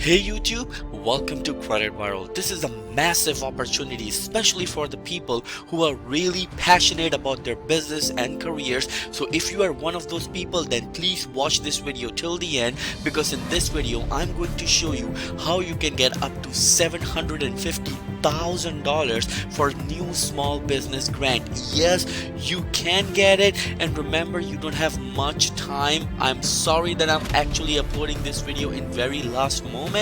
Hey YouTube, welcome to Credit Viral. This is a massive opportunity, especially for the people who are really passionate about their business and careers. So if you are one of those people, then please watch this video till the end, because in this video I'm going to show you how you can get up to $750,000 for new small business grant. Yes, you can get it, and remember, you don't have much time. I'm sorry that I'm actually uploading this video in very last moments,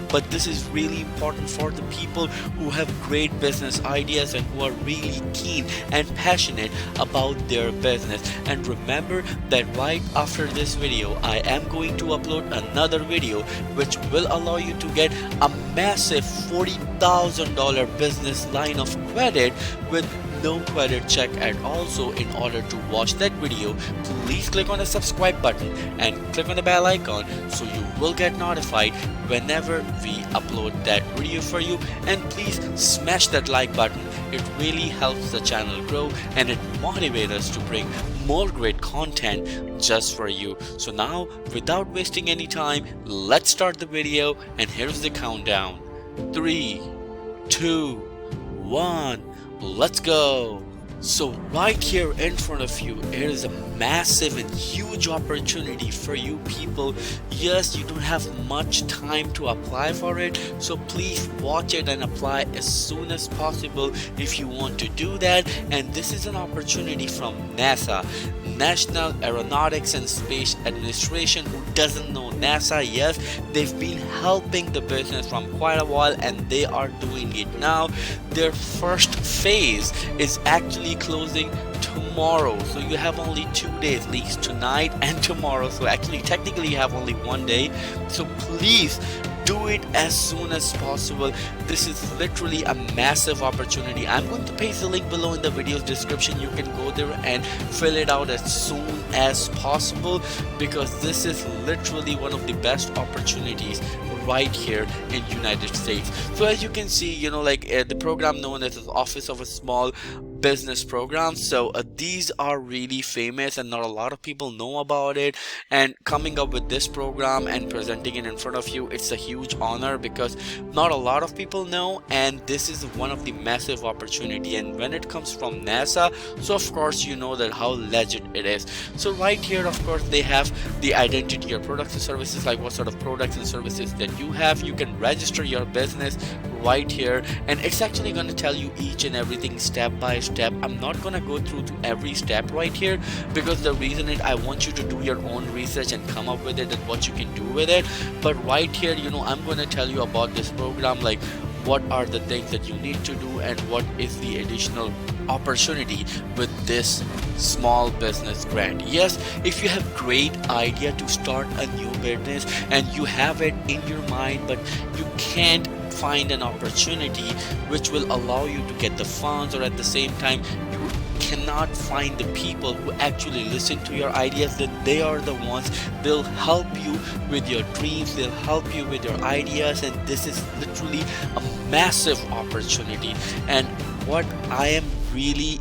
but this is really important for the people who have great business ideas and who are really keen and passionate about their business. And remember that right after this video I am going to upload another video which will allow you to get a massive $40,000 business line of credit with no credit check at all. So in order to watch that video, please click on the subscribe button and click on the bell icon so you will get notified whenever we upload that video for you. And please smash that like button. It really helps the channel grow and it motivates us to bring more great content just for you. So now, without wasting any time, let's start the video, and here's the countdown. 3, 2, 1, let's go. So right here in front of you, it is a massive and huge opportunity for you people. Yes, you don't have much time to apply for it, so please watch it and apply as soon as possible if you want to do that. And this is an opportunity from NASA, National Aeronautics and Space Administration. Who doesn't know NASA? Yes, they've been helping the business from quite a while, and they are doing it now. Their first phase is actually closing tomorrow, so you have only 2 days, at least tonight and tomorrow. So actually technically you have only 1 day, so please do it as soon as possible. This is literally a massive opportunity. I'm going to paste the link below in the video's description. You can go there and fill it out as soon as possible, because this is literally one of the best opportunities right here in United States. So as you can see, the program known as the Office of a Small Business Program. So these are really famous and not a lot of people know about it, and coming up with this program and presenting it in front of you, it's a huge honor because not a lot of people know, and this is one of the massive opportunity. And when it comes from NASA, so of course you know that how legit it is. So right here, of course, they have the identity, your products and services, like what sort of products and services that you have. You can register your business right here, and it's actually going to tell you each and everything step by step. I'm not going to go through to every step right here, because the reason is I want you to do your own research and come up with it and what you can do with it. But right here, I'm going to tell you about this program, like what are the things that you need to do and what is the additional opportunity with this small business grant. Yes, if you have great idea to start a new business and you have it in your mind, but you can't find an opportunity which will allow you to get the funds, or at the same time you cannot find the people who actually listen to your ideas, then they are the ones, they'll help you with your dreams, they'll help you with your ideas. And this is literally a massive opportunity. And what I am really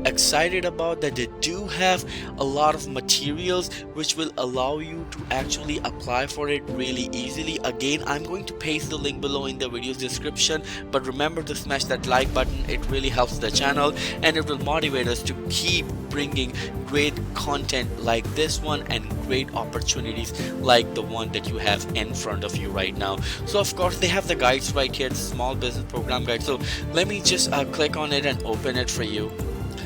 excited about, that they do have a lot of materials which will allow you to actually apply for it really easily. Again, I'm going to paste the link below in the video's description, but remember to smash that like button. It really helps the channel and it will motivate us to keep bringing great content like this one and great opportunities like the one that you have in front of you right now. So of course they have the guides right here, the small business program guide. So let me just click on it and open it for you.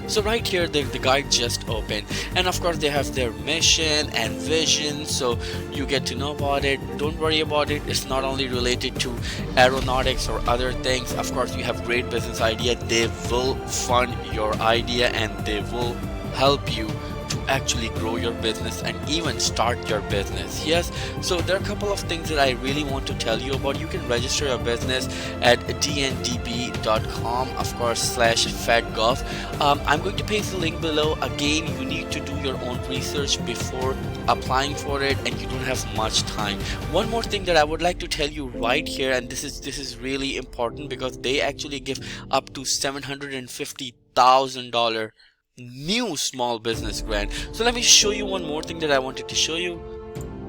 So right here the guide just opened, and of course they have their mission and vision, so you get to know about it. Don't worry about it, it's not only related to aeronautics or other things. Of course you have great business idea, they will fund your idea and they will help you to actually grow your business and even start your business. Yes, so there are a couple of things that I really want to tell you about. You can register your business at dndb.com, of course /fedgov. I'm going to paste the link below. Again, you need to do your own research before applying for it, and you don't have much time. One more thing that I would like to tell you right here, and this is really important, because they actually give up to $750,000 new small business grant. So let me show you one more thing that I wanted to show you.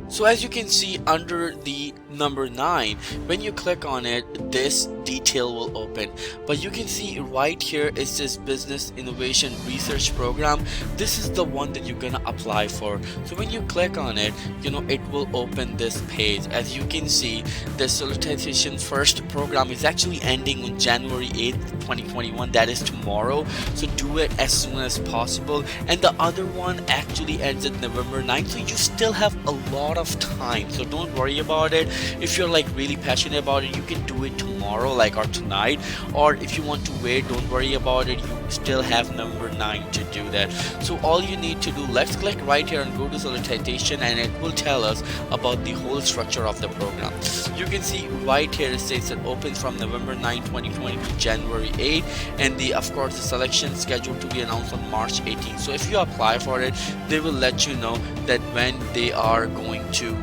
So as you can see under the Number 9, when you click on it, this detail will open, but you can see right here it says business innovation research program. This is the one that you're gonna apply for. So when you click on it, it will open this page. As you can see, the solicitation first program is actually ending on January 8th 2021, that is tomorrow, so do it as soon as possible. And the other one actually ends at November 9th, so you still have a lot of time, so don't worry about it. If you're like really passionate about it, you can do it tomorrow or tonight, or if you want to wait, don't worry about it, you still have November 9 to do that. So all you need to do, let's click right here and go to solicitation, and it will tell us about the whole structure of the program. You can see right here it says it opens from November 9 2020 to January 8, and of course the selection is scheduled to be announced on March 18. So if you apply for it, they will let you know that when they are going to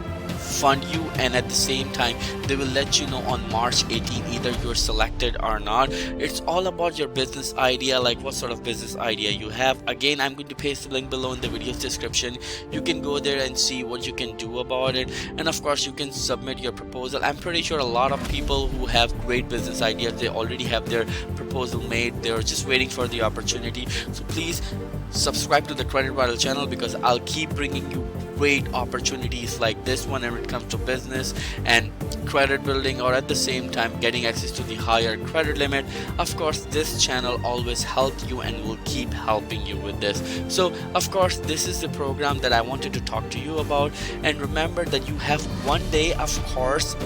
fund you, and at the same time they will let you know on March 18 either you're selected or not. It's all about your business idea, like what sort of business idea you have. Again, I'm going to paste the link below in the video's description. You can go there and see what you can do about it, and of course you can submit your proposal. I'm pretty sure a lot of people who have great business ideas, they already have their proposal made, they're just waiting for the opportunity. So please subscribe to the Credit Vital channel, because I'll keep bringing you great opportunities like this one when it comes to business and credit building, or at the same time getting access to the higher credit limit. Of course, this channel always helped you and will keep helping you with this. So of course, this is the program that I wanted to talk to you about. And remember that you have one day, of course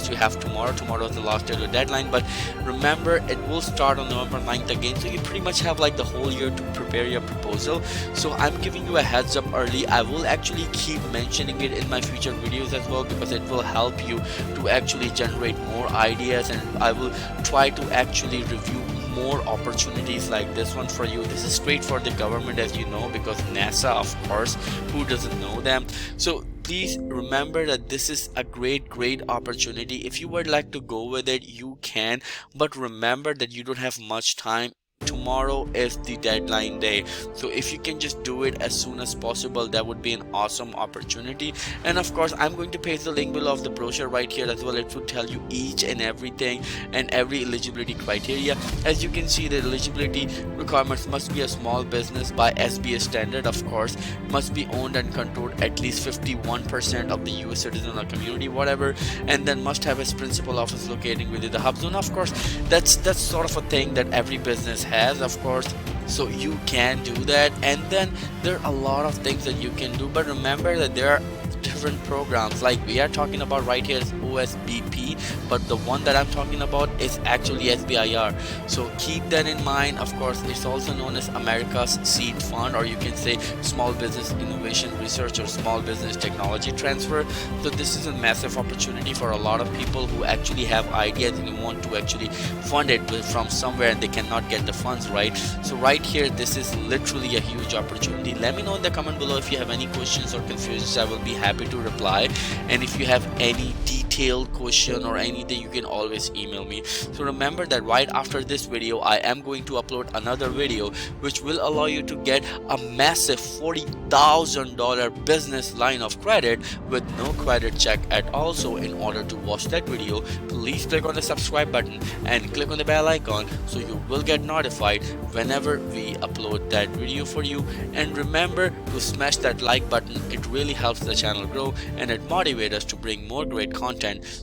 you have tomorrow is the last day of the deadline, but remember it will start on November 9th again, so you pretty much have like the whole year to prepare your proposal. So I'm giving you a heads up early. I will actually keep mentioning it in my future videos as well, because it will help you to actually generate more ideas, and I will try to actually review more opportunities like this one for you. This is straight for the government, as you know, because NASA, of course, who doesn't know them? So please remember that this is a great opportunity. If you would like to go with it, you can, but remember that you don't have much time. Tomorrow is the deadline day, so if you can just do it as soon as possible, that would be an awesome opportunity. And of course, I'm going to paste the link below of the brochure right here as well. It will tell you each and everything and every eligibility criteria. As you can see, the eligibility requirements must be a small business by SBA standard, of course, must be owned and controlled at least 51% of the US citizen or community, whatever, and then must have its principal office located within the hub zone. Of course, that's sort of a thing that every business has, of course, so you can do that. And then there are a lot of things that you can do, but remember that there are different programs. Like we are talking about right here is OSBP, but the one that I'm talking about is actually SBIR, so keep that in mind. Of course, it's also known as America's Seed Fund, or you can say Small Business Innovation Research or Small Business Technology Transfer. So this is a massive opportunity for a lot of people who actually have ideas and you want to actually fund it from somewhere and they cannot get the funds, right? So right here, this is literally a huge opportunity. Let me know in the comment below if you have any questions or confusions. I will be happy to reply, and if you have any detailed question or anything, you can always email me. So remember that right after this video, I am going to upload another video which will allow you to get a massive $40,000 business line of credit with no credit check at all. So in order to watch that video, please click on the subscribe button and click on the bell icon, so you will get notified whenever we upload that video for you. And remember to smash that like button. It really helps the channel grow and it motivates us to bring more great content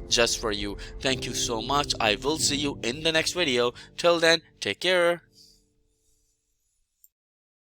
just for you. Thank you so much. I will see you in the next video. Till then, take care.